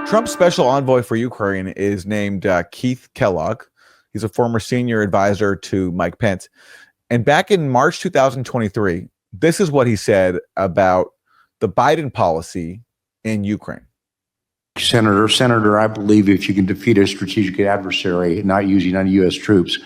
Trump's special envoy for Ukraine is named Keith Kellogg. He's a former senior advisor to Mike Pence. And back in March 2023, this is what he said about the Biden policy in Ukraine. Senator, I believe if you can defeat a strategic adversary not using any U.S. troops,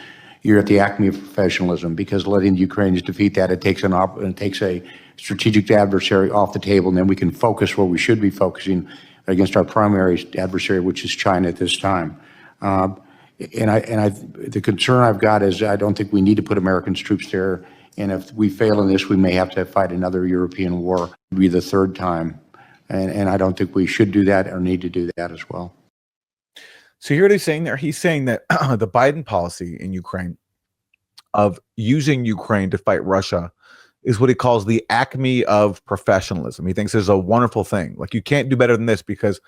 you're at the acme of professionalism, because letting the Ukrainians defeat that, it takes a strategic adversary off the table, and then we can focus where we should be focusing against our primary adversary, which is China at this time. The concern I've got is I don't think we need to put American troops there. And if we fail in this, we may have to fight another European war. It'll be the third time. And I don't think we should do that or need to do that as well. So here what he's saying there. He's saying that the Biden policy in Ukraine of using Ukraine to fight Russia is what he calls the acme of professionalism. He thinks this is a wonderful thing. Like, you can't do better than this because,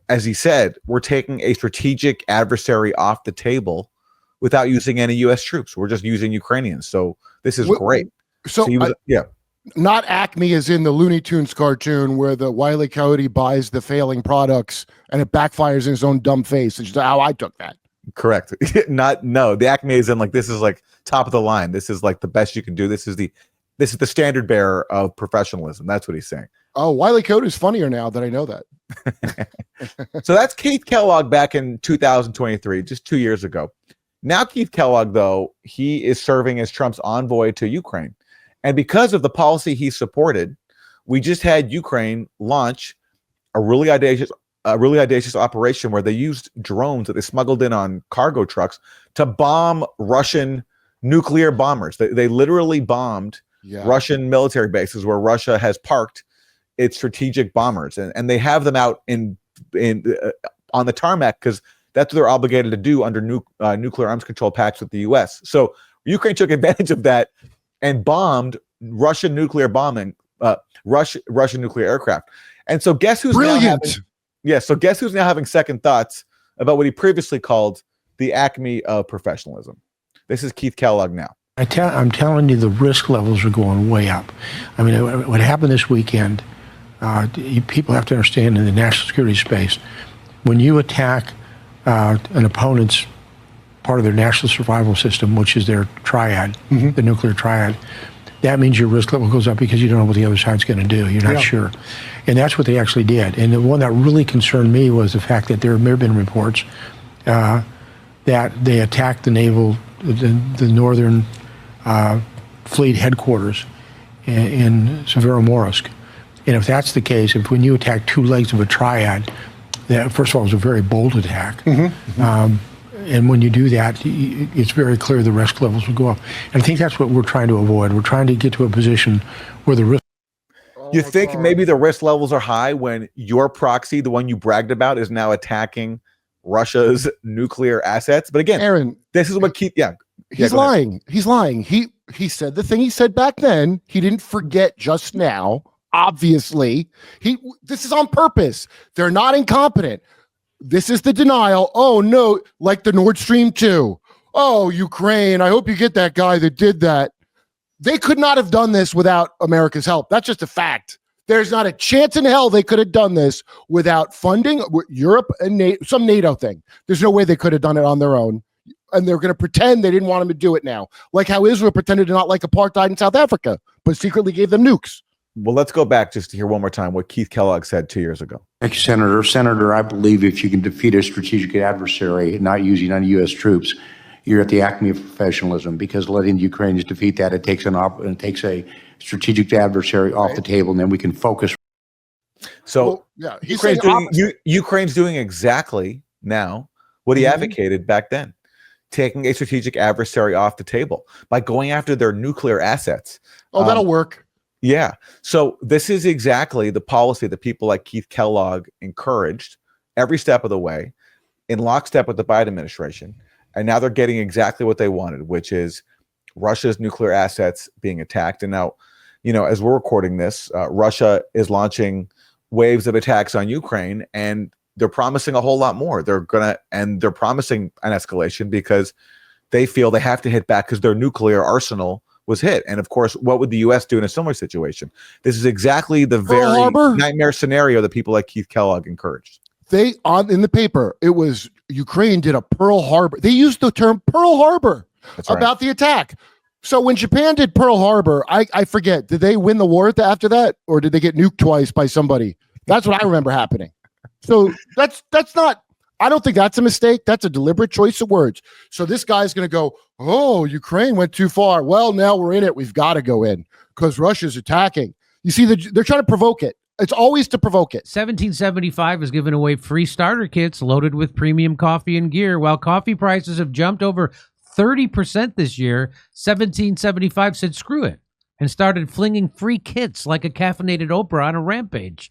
as he said, we're taking a strategic adversary off the table without using any U.S. troops. We're just using Ukrainians. So this is great. So he was, not Acme as in the Looney Tunes cartoon where the Wile E. Coyote buys the failing products and it backfires in his own dumb face. It's just how I took that. Correct. The Acme is in, like, this is like top of the line. This is like the best you can do. This is the standard bearer of professionalism. That's what he's saying. Oh, Wile E. Coyote is funnier now that I know that. So that's Keith Kellogg back in 2023, just 2 years ago. Now Keith Kellogg, though, he is serving as Trump's envoy to Ukraine. And because of the policy he supported, we just had Ukraine launch a really audacious operation where they used drones that they smuggled in on cargo trucks to bomb Russian nuclear bombers. They literally bombed Russian military bases where Russia has parked its strategic bombers, and they have them out on the tarmac because that's what they're obligated to do under nuclear arms control pacts with the U.S. So Ukraine took advantage of that and bombed Russian nuclear aircraft. And so guess who's brilliant? Guess who's now having second thoughts about what he previously called the acme of professionalism? This is Keith Kellogg now. I'm telling you, the risk levels are going way up. I mean, what happened this weekend, people have to understand in the national security space, when you attack an opponent's part of their national survival system, which is their triad, the nuclear triad, that means your risk level goes up because you don't know what the other side's going to do. You're not sure. And that's what they actually did. And the one that really concerned me was the fact that there have been reports that they attacked the the northern fleet headquarters in Severomorsk. And if that's the case, when you attack two legs of a triad, that first of all was a very bold attack. And when you do that, it's very clear the risk levels will go up. And I think that's what we're trying to avoid. We're trying to get to a position where the risk. You think maybe the risk levels are high when your proxy, the one you bragged about, is now attacking Russia's nuclear assets? But again, Aaron, this is what Keith. He's lying. He's lying. He said the thing he said back then. He didn't forget just now. Obviously, this is on purpose. They're not incompetent. This is the denial. Oh no, like the Nord Stream 2. Oh, Ukraine, I hope you get that guy that did that. They could not have done this without America's help. That's just a fact. There's not a chance in hell they could have done this without funding Europe and some NATO thing. There's no way they could have done it on their own. And they're going to pretend they didn't want them to do it now. Like how Israel pretended to not like apartheid in South Africa, but secretly gave them nukes. Well, let's go back just to hear one more time what Keith Kellogg said 2 years ago. Thank you, Senator. Senator, I believe if you can defeat a strategic adversary not using any U.S. troops, you're at the acme of professionalism, because letting the Ukrainians defeat that, it takes a strategic adversary off the table, and then we can focus. So Ukraine's doing exactly now what he advocated back then, taking a strategic adversary off the table by going after their nuclear assets. Oh, that'll work. Yeah. So this is exactly the policy that people like Keith Kellogg encouraged every step of the way, in lockstep with the Biden administration. And now they're getting exactly what they wanted, which is Russia's nuclear assets being attacked. And now, as we're recording this, Russia is launching waves of attacks on Ukraine, and they're promising a whole lot more. They're promising an escalation because they feel they have to hit back because their nuclear arsenal was hit. And of course, what would the U.S. do in a similar situation? This is exactly the very nightmare scenario that people like Keith Kellogg encouraged. They in the paper, it was Ukraine did a Pearl Harbor. They used the term Pearl Harbor about the attack. So when Japan did Pearl Harbor, I forget, did they win the war after that, or did they get nuked twice by somebody? That's what I remember happening. So that's not, I don't think that's a mistake. That's a deliberate choice of words. So this guy's going to go, oh, Ukraine went too far. Well, now we're in it. We've got to go in because Russia's attacking. You see, they're trying to provoke it. It's always to provoke it. 1775 is giving away free starter kits loaded with premium coffee and gear. While coffee prices have jumped over 30% this year, 1775 said screw it and started flinging free kits like a caffeinated Oprah on a rampage.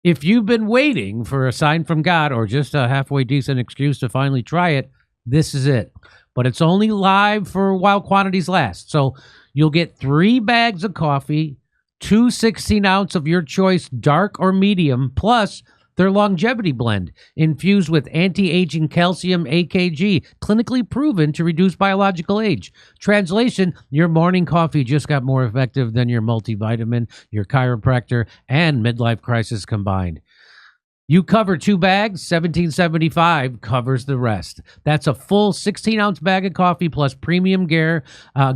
If you've been waiting for a sign from God or just a halfway decent excuse to finally try it, this is it. But it's only live for while quantities last. So you'll get 3 bags of coffee, 2 16-ounce of your choice, dark or medium, plus their longevity blend, infused with anti-aging calcium AKG, clinically proven to reduce biological age. Translation, your morning coffee just got more effective than your multivitamin, your chiropractor, and midlife crisis combined. You cover 2 bags, 1775 covers the rest. That's a full 16-ounce bag of coffee plus premium gear.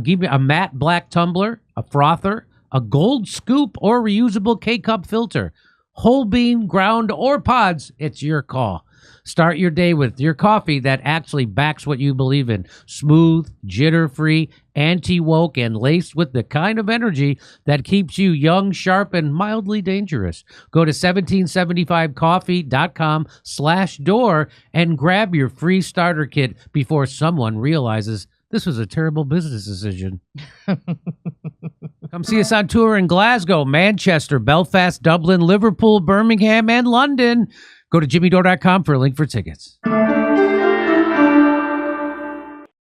Give me a matte black tumbler, a frother, a gold scoop, or reusable K-cup filter. Whole bean, ground, or pods, it's your call. Start your day with your coffee that actually backs what you believe in. Smooth, jitter-free, anti-woke, and laced with the kind of energy that keeps you young, sharp, and mildly dangerous. Go to 1775coffee.com/door and grab your free starter kit before someone realizes this was a terrible business decision. Come see us on tour in Glasgow, Manchester, Belfast, Dublin, Liverpool, Birmingham, and London. Go to jimmydore.com for a link for tickets.